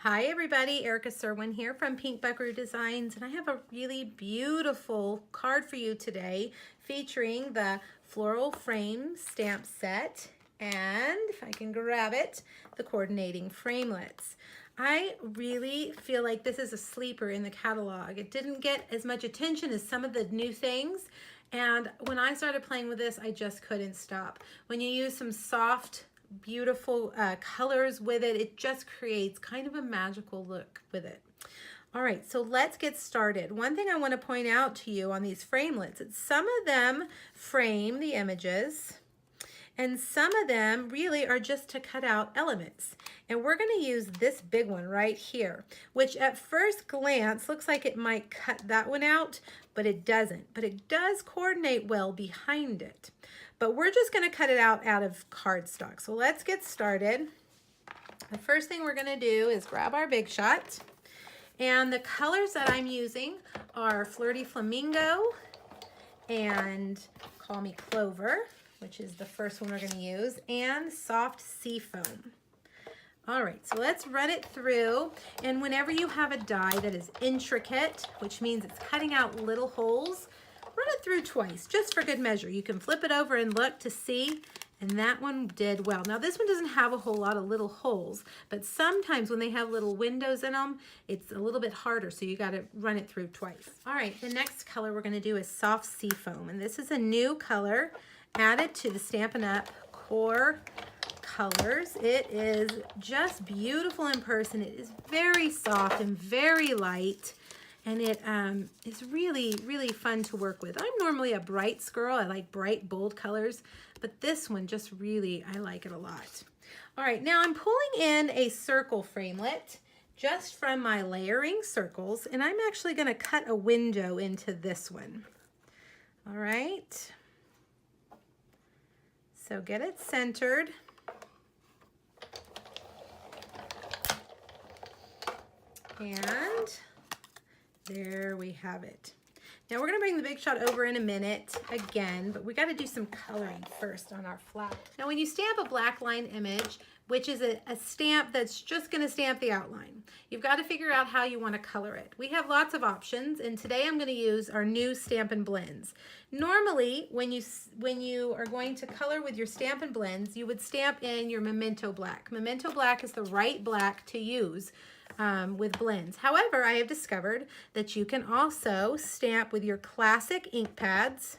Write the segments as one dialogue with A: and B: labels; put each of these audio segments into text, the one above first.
A: Hi everybody, Erica Serwin here from Pink Buckaroo Designs, and I have a really beautiful card for you today featuring the Floral Frame stamp set and, if I can grab it, the coordinating framelits. I really feel like this is a sleeper in the catalog. It didn't get as much attention as some of the new things, and when I started playing with this, I just couldn't stop. When you use some soft beautiful colors with it, it just creates kind of a magical look with it. All right, so let's get started. One thing I want to point out to you on these framelits is some of them frame the images and some of them really are just to cut out elements. And we're going to use this big one right here, which at first glance looks like it might cut that one out, but it doesn't. But it does coordinate well behind it. But we're just going to cut it out of cardstock. So let's get started. The first thing we're going to do is grab our Big Shot. And the colors that I'm using are Flirty Flamingo and Call Me Clover, which is the first one we're going to use, and Soft Seafoam. All right, so let's run it through. And whenever you have a die that is intricate, which means it's cutting out little holes, run it through twice, just for good measure. You can flip it over and look to see, and that one did well. Now this one doesn't have a whole lot of little holes, but sometimes when they have little windows in them, it's a little bit harder, so you gotta run it through twice. All right, the next color we're gonna do is Soft Seafoam, and this is a new color added to the Stampin' Up! Core colors. It is just beautiful in person. It is very soft and very light. And it is really, really fun to work with. I'm normally a brights girl. I like bright, bold colors, but this one just really, I like it a lot. All right, now I'm pulling in a circle framelit just from my layering circles, and I'm actually gonna cut a window into this one. All right. So get it centered. And there we have it. Now we're gonna bring the Big Shot over in a minute again, but we gotta do some coloring first on our flower. Now when you stamp a black line image, which is a stamp that's just gonna stamp the outline, you've gotta figure out how you wanna color it. We have lots of options, and today I'm gonna use our new Stampin' Blends. Normally, when you are going to color with your Stampin' Blends, you would stamp in your Memento Black. Memento Black is the right black to use with blends. However, I have discovered that you can also stamp with your classic ink pads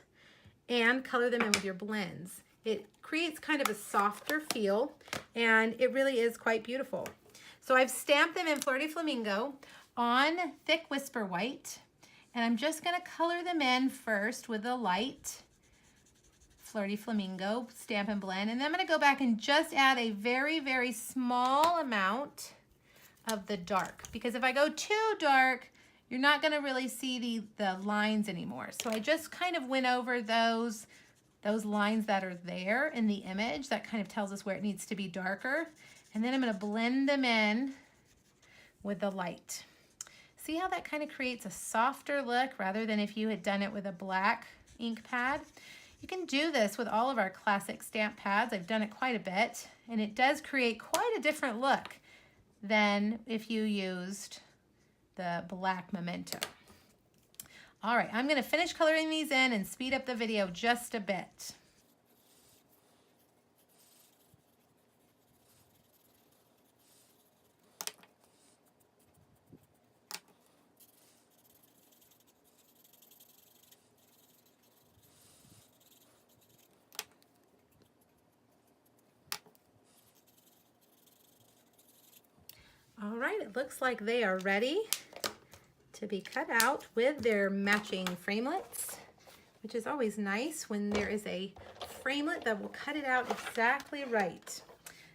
A: and color them in with your blends. It creates kind of a softer feel, and it really is quite beautiful. So I've stamped them in Flirty Flamingo on thick Whisper White, and I'm just going to color them in first with the light Flirty Flamingo Stampin' Blend, and then I'm going to go back and just add a very, very small amount of the dark, because if I go too dark, you're not going to really see the lines anymore. So I just kind of went over those lines that are there in the image. That kind of tells us where it needs to be darker. And then I'm going to blend them in with the light. See how that kind of creates a softer look rather than if you had done it with a black ink pad? You can do this with all of our classic stamp pads. I've done it quite a bit, and it does create quite a different look than if you used the black Memento. All right, I'm going to finish coloring these in and speed up the video just a bit. All right, it looks like they are ready to be cut out with their matching framelits, which is always nice when there is a framelit that will cut it out exactly right.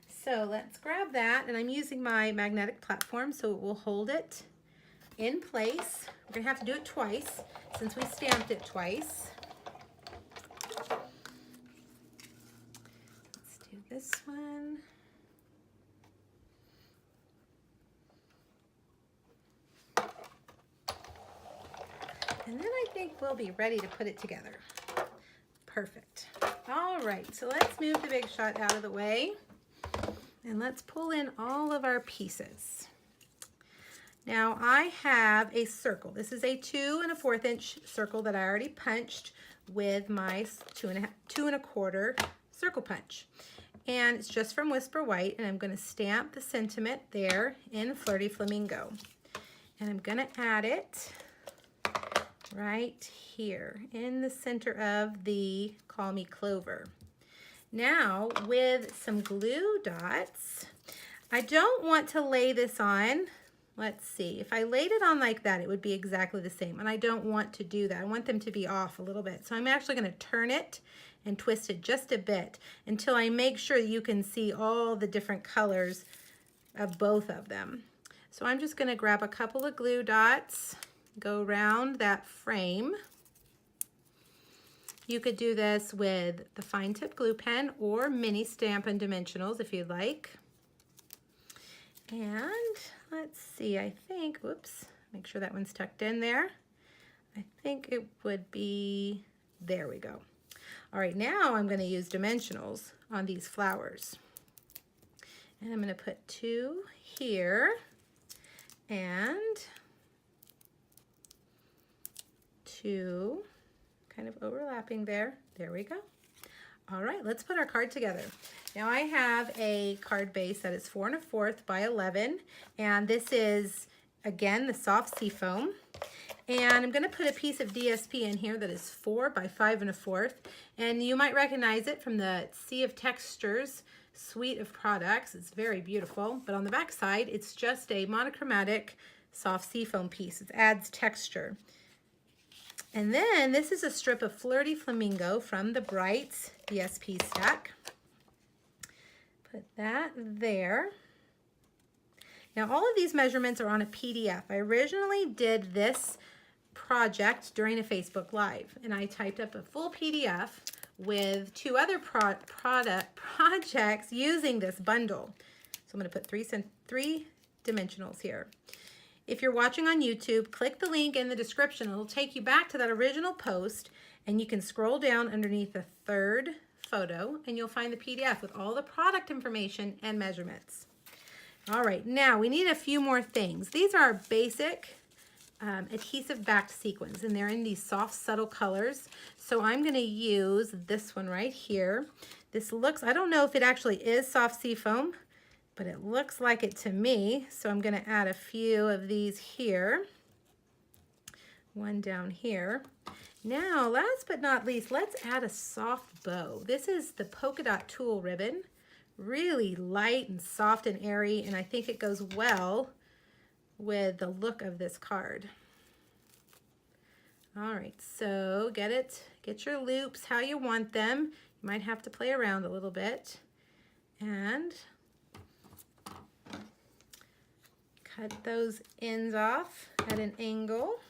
A: So let's grab that, and I'm using my magnetic platform so it will hold it in place. We're gonna have to do it twice since we stamped it twice. Let's do this one. And then I think we'll be ready to put it together. Perfect. All right, so let's move the Big Shot out of the way and let's pull in all of our pieces. Now I have a circle. This is a 2 1/4 inch circle that I already punched with my 2 1/4 circle punch. And it's just from Whisper White, and I'm going to stamp the sentiment there in Flirty Flamingo. And I'm going to add it right here in the center of the Call Me Clover. Now with some glue dots, I don't want to lay this on. Let's see, if I laid it on like that, it would be exactly the same, and I don't want to do that. I want them to be off a little bit. So I'm actually going to turn it and twist it just a bit until I make sure you can see all the different colors of both of them. So I'm just going to grab a couple of glue dots, go around that frame. You could do this with the fine tip glue pen or mini Stampin' Dimensionals if you'd like. And let's see, I think, whoops, make sure that one's tucked in there. I think it would be, there we go. All right, now I'm going to use dimensionals on these flowers. And I'm going to put 2 here and 2 kind of overlapping there. There we go. All right, let's put our card together. Now I have a card base that is 4 1/4 by 11, and this is, again, the soft seafoam. And I'm going to put a piece of DSP in here that is 4 by 5 1/4, and you might recognize it from the Sea of Textures suite of products. It's very beautiful, but on the back side, it's just a monochromatic soft seafoam piece. It adds texture. And then this is a strip of Flirty Flamingo from the Brights DSP stack. Put that there. Now all of these measurements are on a PDF. I originally did this project during a Facebook Live, and I typed up a full PDF with 2 other projects using this bundle. So I'm going to put 3 dimensionals here. If you're watching on YouTube, click the link in the description. It'll take you back to that original post, and you can scroll down underneath the 3rd photo, and you'll find the PDF with all the product information and measurements. All right, now we need a few more things. These are basic adhesive backed sequins, and they're in these soft, subtle colors. So I'm going to use this one right here. This looks, I don't know if it actually is soft seafoam, but it looks like it to me. So I'm going to add a few of these here. One down here. Now, last but not least, let's add a soft bow. This is the polka dot tulle ribbon. Really light and soft and airy, and I think it goes well with the look of this card. All right, so get your loops how you want them. You might have to play around a little bit. And cut those ends off at an angle.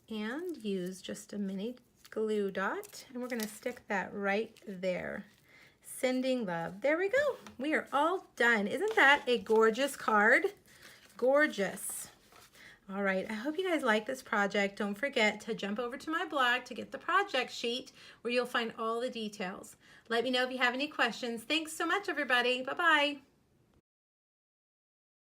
A: And use just a mini glue dot, and we're going to stick that right there. Sending love. There we go. We are all done. Isn't that a gorgeous card? Gorgeous. All right, I hope you guys like this project. Don't forget to jump over to my blog to get the project sheet where you'll find all the details. Let me know if you have any questions. Thanks so much, everybody. Bye-bye.